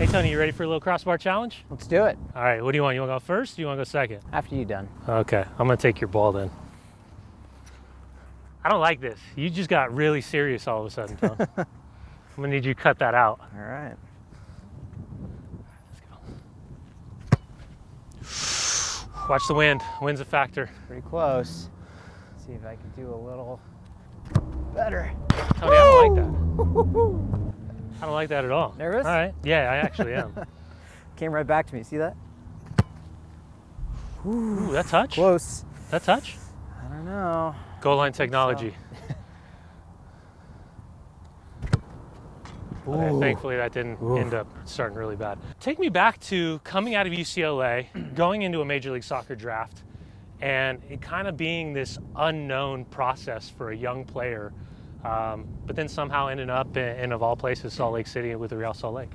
Tony, you ready for a little crossbar challenge? Let's do it. All right, what do you want? You want to go first or do you want to go second? After you're done. Okay, I'm going to take your ball then. I don't like this. You just got really serious all of a sudden, Tom. I'm going to need you to cut that out. All right. Let's go. Watch the wind. Wind's a factor. Pretty close. Let's see if I can do a little better. Tony, I don't like that. I don't like that at all. Nervous? All right. Yeah, I actually am. Came right back to me. See that? Ooh, that touch? Close. That touch? I don't know. Goal line technology. Okay, thankfully that didn't end up starting really bad. Take me back to coming out of UCLA, going into a Major League Soccer draft, and it kind of being this unknown process for a young player, but then somehow ending up in, of all places, Salt Lake City with the Real Salt Lake.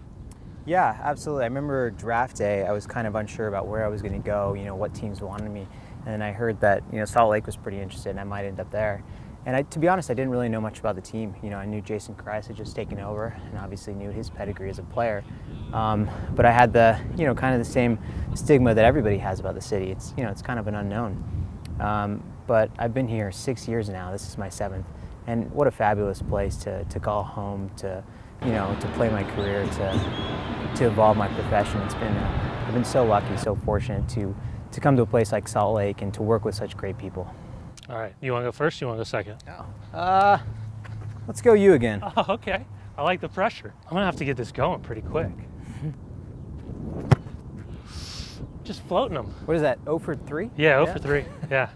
Yeah, absolutely. I remember draft day, I was kind of unsure about where I was going to go, what teams wanted me. And I heard that, Salt Lake was pretty interested and I might end up there. And to be honest, I didn't really know much about the team. I knew Jason Kreis had just taken over and obviously knew his pedigree as a player. But I had the, kind of the same stigma that everybody has about the city. It's, it's kind of an unknown. But I've been here 6 years now. This is my 7th. And what a fabulous place to call home, to play my career, to evolve my profession. I've been so lucky, so fortunate to come to a place like Salt Lake and to work with such great people. All right, you want to go first or you want to go second? Oh. Let's go you again. Oh, okay. I like the pressure. I'm going to have to get this going pretty quick. Just floating them. What is that, 0 for 3? Yeah, 0 for 3, yeah.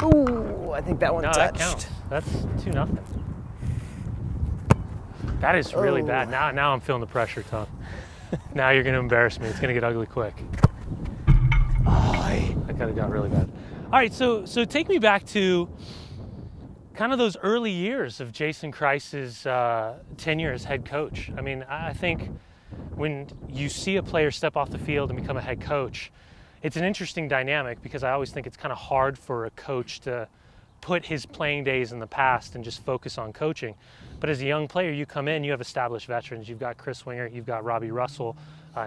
Ooh, I think that one touched. That counts. That's 2-0. That is really bad. Now I'm feeling the pressure, Tom. Now you're going to embarrass me. It's going to get ugly quick. That kind of got really bad. All right, so take me back to kind of those early years of Jason Kreis's tenure as head coach. I mean, I think when you see a player step off the field and become a head coach, it's an interesting dynamic because I always think it's kind of hard for a coach to put his playing days in the past and just focus on coaching. But as a young player, you come in, you have established veterans. You've got Chris Winger, you've got Robbie Russell,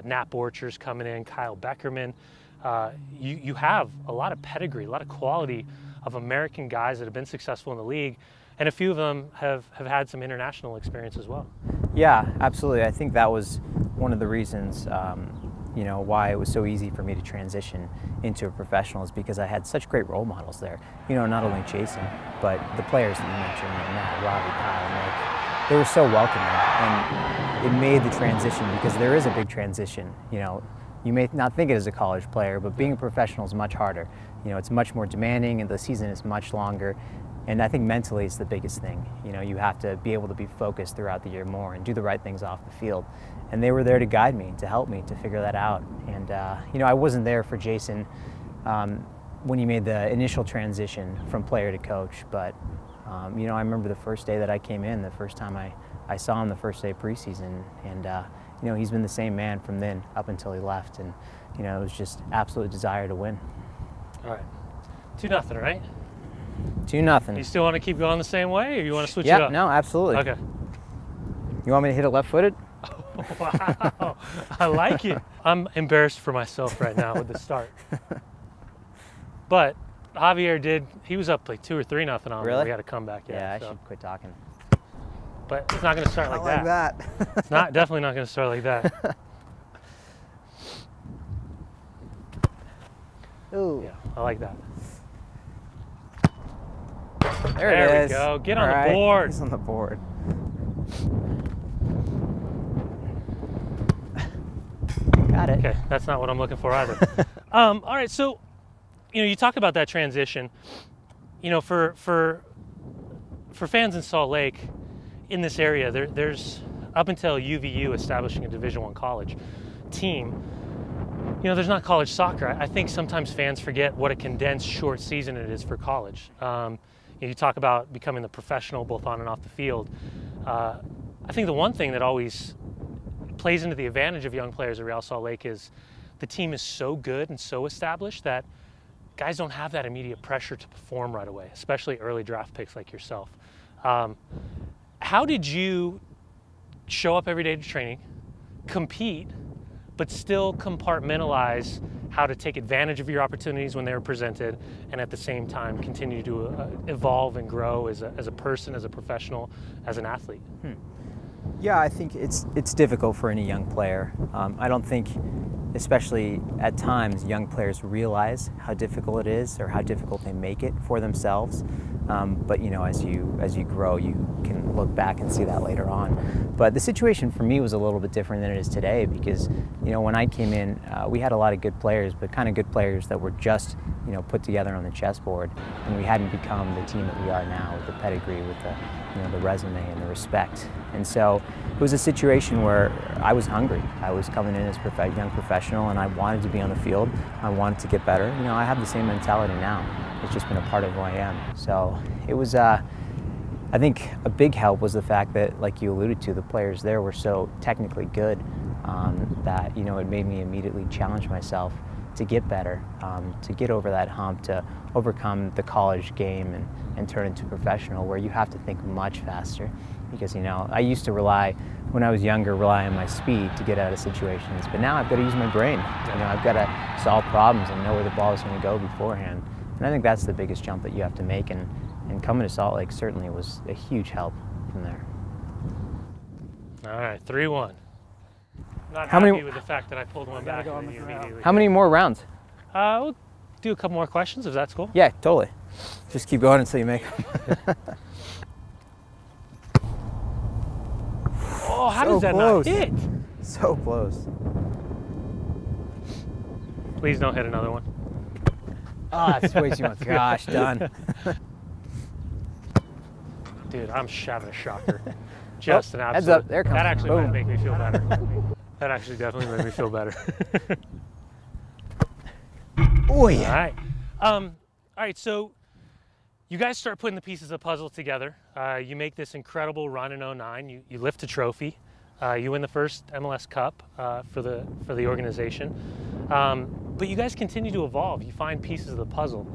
Nat Borchers coming in, Kyle Beckerman. You have a lot of pedigree, a lot of quality of American guys that have been successful in the league, and a few of them have had some international experience as well. Yeah, absolutely. I think that was one of the reasons why it was so easy for me to transition into a professional, is because I had such great role models there. Not only Jason, but the players that you mentioned, Matt, Robbie, Kyle, Nick, they were so welcoming, and it made the transition, because there is a big transition. You may not think it as a college player, but being a professional is much harder. It's much more demanding and the season is much longer. And I think mentally it's the biggest thing. You have to be able to be focused throughout the year more and do the right things off the field. And they were there to guide me, to help me to figure that out. And I wasn't there for Jason when he made the initial transition from player to coach. But I remember the first day that I came in, the first time I saw him, the first day of preseason, and he's been the same man from then up until he left. And it was just absolute desire to win. All right, 2-0, right? 2-0. You still want to keep going the same way, or you want to switch it up? Yeah, no, absolutely. Okay. You want me to hit it left-footed? Oh, wow, I like it. I'm embarrassed for myself right now with the start. But Javier he was up like 2 or 3-0 on me. Really? We had a comeback. Yeah, I should quit talking. But it's not going to start like that. It's definitely not going to start like that. Ooh. Yeah, I like that. There we go. Get on the board. He's on the board. Got it. Okay, that's not what I'm looking for either. All right, so you talk about that transition. For fans in Salt Lake, in this area, there's up until UVU establishing a Division I college team, there's not college soccer. I think sometimes fans forget what a condensed short season it is for college. You talk about becoming the professional both on and off the field. I think the one thing that always plays into the advantage of young players at Real Salt Lake is the team is so good and so established that guys don't have that immediate pressure to perform right away, especially early draft picks like yourself. how did you show up every day to training, compete, but still compartmentalize how to take advantage of your opportunities when they were presented, and at the same time continue to evolve and grow as a person, as a professional, as an athlete? Yeah, I think it's difficult for any young player. I don't think, especially at times, young players realize how difficult it is or how difficult they make it for themselves. But you know, as you grow, you can look back and see that later on. But the situation for me was a little bit different than it is today, because you know, when I came in, we had a lot of good players, but kind of good players that were just, you know, put together on the chessboard, and we hadn't become the team that we are now, with the pedigree, with the, you know, the resume and the respect. And so it was a situation where I was hungry. I was coming in as a young professional, and I wanted to be on the field. I wanted to get better. You know, I have the same mentality now. It's just been a part of who I am. So it was, I think a big help was the fact that, like you alluded to, the players there were so technically good that, you know, it made me immediately challenge myself to get better, to get over that hump, to overcome the college game and turn into professional, where you have to think much faster. Because, you know, I used to when I was younger, rely on my speed to get out of situations, but now I've got to use my brain. You know, I've got to solve problems and know where the ball is going to go beforehand. And I think that's the biggest jump that you have to make, and coming to Salt Lake certainly was a huge help from there. All right, 3-1. Not happy with the fact that I pulled one back immediately. How many more rounds? We'll do a couple more questions, if that's cool. Yeah, totally. Just keep going until you make them. Oh, how does that not hit? So close. Please don't hit another one. Oh, that's way too much. Gosh, done. Dude, I'm having a shocker. Just an absolute. Heads up, there comes. That actually Boom. might make me feel better. That actually definitely made me feel better. Oh yeah. All right. All right. So you guys start putting the pieces of the puzzle together. You make this incredible run in '09. You lift a trophy. You win the first MLS Cup for the organization. But you guys continue to evolve. You find pieces of the puzzle,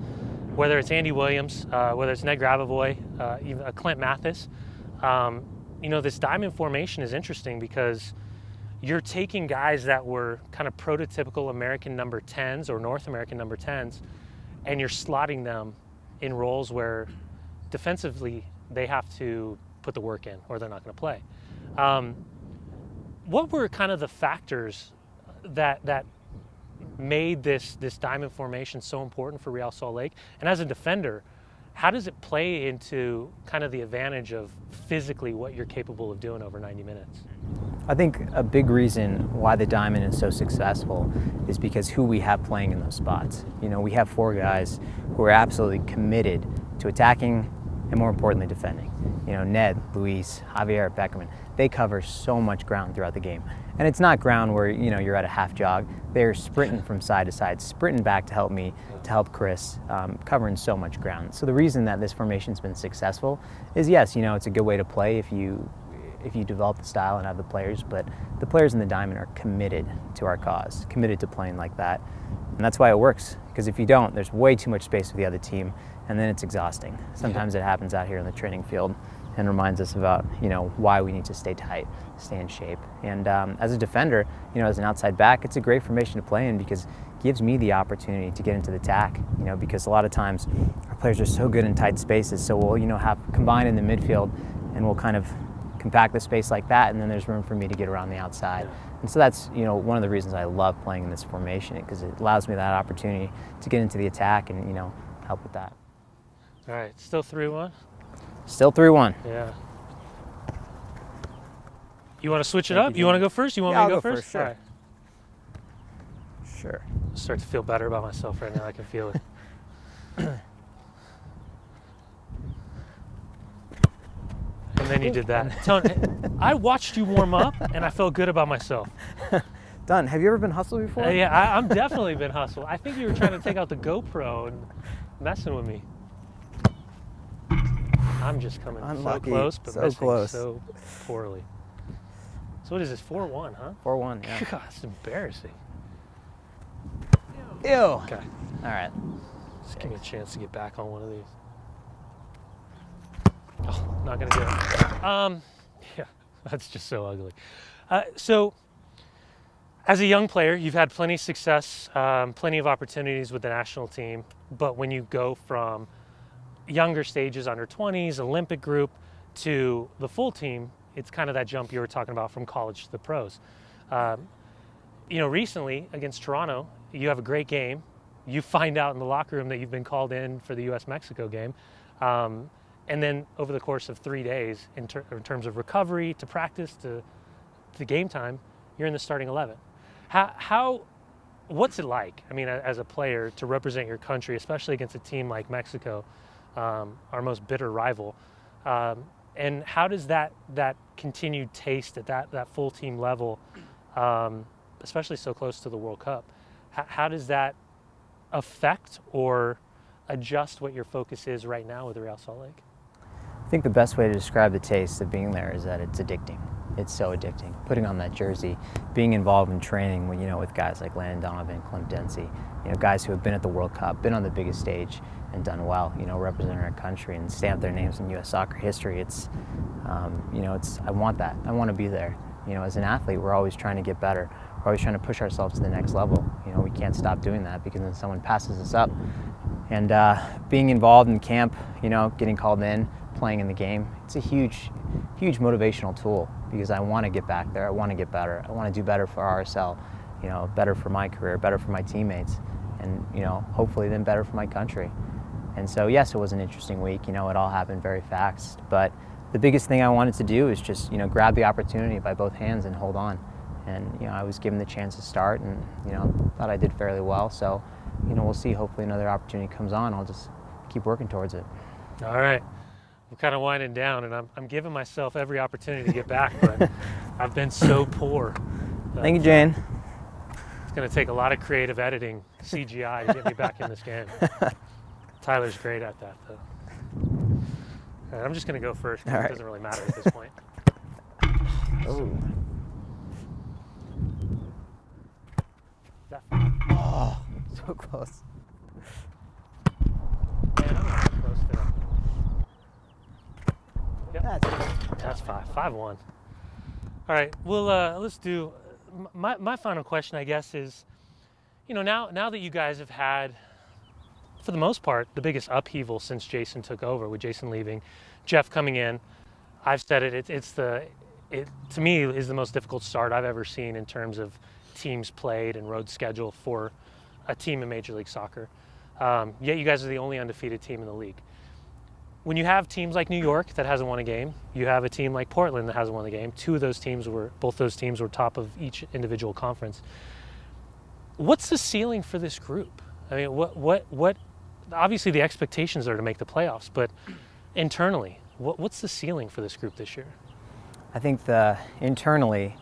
whether it's Andy Williams, whether it's Ned Grabavoy, even Clint Mathis. You know, this diamond formation is interesting because you're taking guys that were kind of prototypical American number 10s or North American number 10s, and you're slotting them in roles where defensively they have to put the work in or they're not going to play. What were kind of the factors that made this diamond formation so important for Real Salt Lake? And as a defender, how does it play into kind of the advantage of physically what you're capable of doing over 90 minutes? I think a big reason why the diamond is so successful is because who we have playing in those spots. You know, we have 4 guys who are absolutely committed to attacking and, more importantly, defending. You know, Ned, Luis, Javier, Beckerman, they cover so much ground throughout the game. And it's not ground where, you know, you're at a half jog. They're sprinting from side to side, sprinting back to help me, to help Kreis, covering so much ground. So the reason that this formation's been successful is, yes, you know, it's a good way to play if you develop the style and have the players, but the players in the diamond are committed to our cause, committed to playing like that. And that's why it works, because if you don't, there's way too much space for the other team, and then it's exhausting. Sometimes it happens out here in the training field and reminds us about, you know, why we need to stay tight, stay in shape. And as a defender, you know, as an outside back, it's a great formation to play in because it gives me the opportunity to get into the attack, you know, because a lot of times our players are so good in tight spaces, so we'll, you know, have combined in the midfield and we'll kind of compact the space like that, and then there's room for me to get around the outside. And so that's, you know, one of the reasons I love playing in this formation, because it allows me that opportunity to get into the attack and, you know, help with that. All right, still 3-1? Still 3-1. Yeah. You want to switch it up? You want to go first? You want me to go first? Sure. All right. Sure. I start to feel better about myself right now. I can feel it. And then you did that. Tony, I watched you warm up, and I felt good about myself. Done. Have you ever been hustled before? Yeah, I'm definitely been hustled. I think you were trying to take out the GoPro and messing with me. I'm just coming Unlucky. so close, but So missing close. so poorly. So what is this, 4-1, huh? 4-1, yeah. God, it's embarrassing. Ew. Okay, All right. just give me a chance to get back on one of these. Oh, not gonna do it. Yeah, that's just so ugly. So, as a young player, you've had plenty of success, plenty of opportunities with the national team. But when you go from younger stages, under 20s, Olympic group, to the full team, it's kind of that jump you were talking about from college to the pros. You know, recently against Toronto, you have a great game. You find out in the locker room that you've been called in for the U.S.-Mexico game. And then over the course of 3 days, in terms of recovery, to practice, to game time, you're in the starting 11. What's it like, I mean, as a player, to represent your country, especially against a team like Mexico, our most bitter rival? And how does that continued taste at that full team level, especially so close to the World Cup, how does that affect or adjust what your focus is right now with Real Salt Lake? I think the best way to describe the taste of being there is that it's addicting. It's so addicting. Putting on that jersey, being involved in training, you know, with guys like Landon Donovan, Clint Dempsey, you know, guys who have been at the World Cup, been on the biggest stage and done well, you know, representing our country and stamped their names in U.S. soccer history. It's, you know, I want that. I want to be there. You know, as an athlete, we're always trying to get better. We're always trying to push ourselves to the next level. You know, we can't stop doing that because then someone passes us up. And being involved in camp, you know, getting called in, playing in the game, it's a huge, huge motivational tool because I want to get back there. I want to get better. I want to do better for RSL, you know, better for my career, better for my teammates, and, you know, hopefully then better for my country. And so, yes, it was an interesting week. You know, it all happened very fast. But the biggest thing I wanted to do is just, you know, grab the opportunity by both hands and hold on. And, you know, I was given the chance to start and, you know, thought I did fairly well. So, you know, we'll see. Hopefully another opportunity comes on. I'll just keep working towards it. All right. I'm kind of winding down, and I'm giving myself every opportunity to get back, but I've been so poor. Thank you, Jane. It's going to take a lot of creative editing, CGI, to get me back in this game. Tyler's great at that, though. All right, I'm just going to go first because it doesn't really matter at this point. Oh. Oh, so close. Man, I'm not close there. Yep. That's 5-1. All right, well, let's do my final question, I guess, is, you know, now that you guys have had, for the most part, the biggest upheaval since Jason took over, with Jason leaving, Jeff coming in. I've said it to me is the most difficult start I've ever seen in terms of teams played and road schedule for a team in Major League Soccer. Yet you guys are the only undefeated team in the league. When you have teams like New York that hasn't won a game, you have a team like Portland that hasn't won a game. Both those teams were top of each individual conference. What's the ceiling for this group? I mean, what? Obviously, the expectations are to make the playoffs, but internally, what's the ceiling for this group this year? I think internally,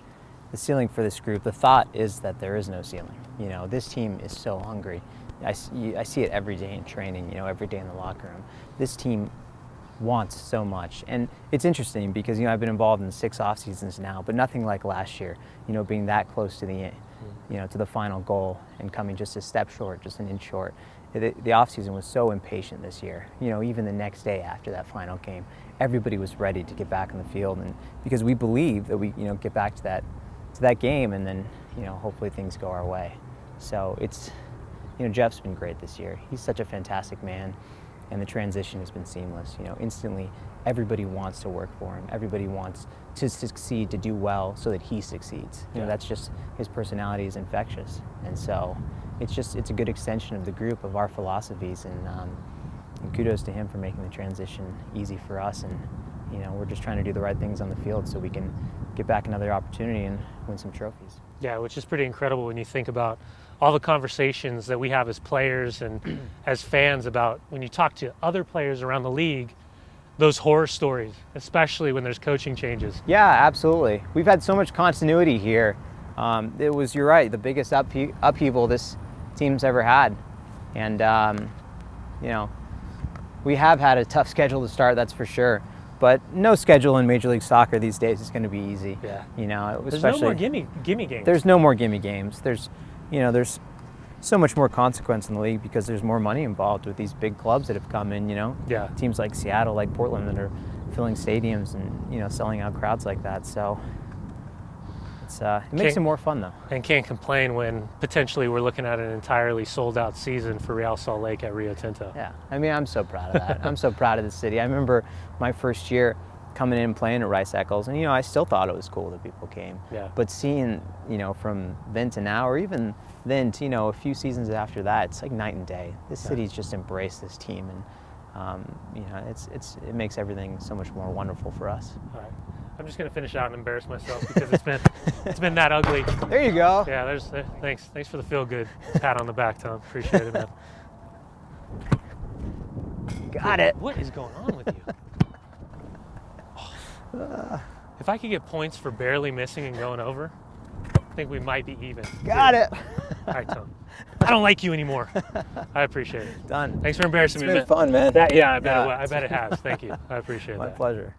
the ceiling for this group, the thought is that there is no ceiling. You know, this team is so hungry. I see it every day in training, you know, every day in the locker room. This team wants so much. And it's interesting because, you know, I've been involved in 6 off seasons now, but nothing like last year, you know, being that close to the, you know, to the final goal and coming just a step short, just an inch short. The off season was so impatient this year. You know, even the next day after that final game, everybody was ready to get back in the field, and because we believe that we, you know, get back to that game, and then, you know, hopefully things go our way. So it's, you know, Jeff's been great this year. He's such a fantastic man, and the transition has been seamless. You know, instantly, everybody wants to work for him. Everybody wants to succeed, to do well, so that he succeeds. You know, that's just, his personality is infectious, and so it's a good extension of the group, of our philosophies, and kudos to him for making the transition easy for us. And, you know, we're just trying to do the right things on the field so we can get back another opportunity and win some trophies. Yeah, which is pretty incredible when you think about all the conversations that we have as players and as fans about when you talk to other players around the league, those horror stories, especially when there's coaching changes. Yeah, absolutely. We've had so much continuity here. It was, you're right, the biggest upheaval this team's ever had. And, you know, we have had a tough schedule to start, that's for sure. But no schedule in Major League Soccer these days is going to be easy. Yeah. You know, there's no more gimme games. There's no more gimme games. There's, you know, there's so much more consequence in the league because there's more money involved with these big clubs that have come in, you know. Yeah. Teams like Seattle, like Portland, that are filling stadiums and selling out crowds like that. So it makes it more fun though. And can't complain when potentially we're looking at an entirely sold out season for Real Salt Lake at Rio Tinto. Yeah, I mean, I'm so proud of that. I'm so proud of the city. I remember my first year coming in and playing at Rice Eccles, and I still thought it was cool that people came. Yeah. But seeing from then to now, or even then to a few seasons after that, it's like night and day. This city's just embraced this team, and it makes everything so much more wonderful for us. All right. I'm just gonna finish out and embarrass myself because it's been that ugly. There you go. Yeah, thanks for the feel good pat on the back, Tom. Appreciate it, man. Got it. What is going on with you? If I could get points for barely missing and going over, I think we might be even. Got it. All right, Tom. I don't like you anymore. I appreciate it. Done. Thanks for embarrassing me, man. It's been fun, man. I bet it has. Thank you. I appreciate that. My pleasure.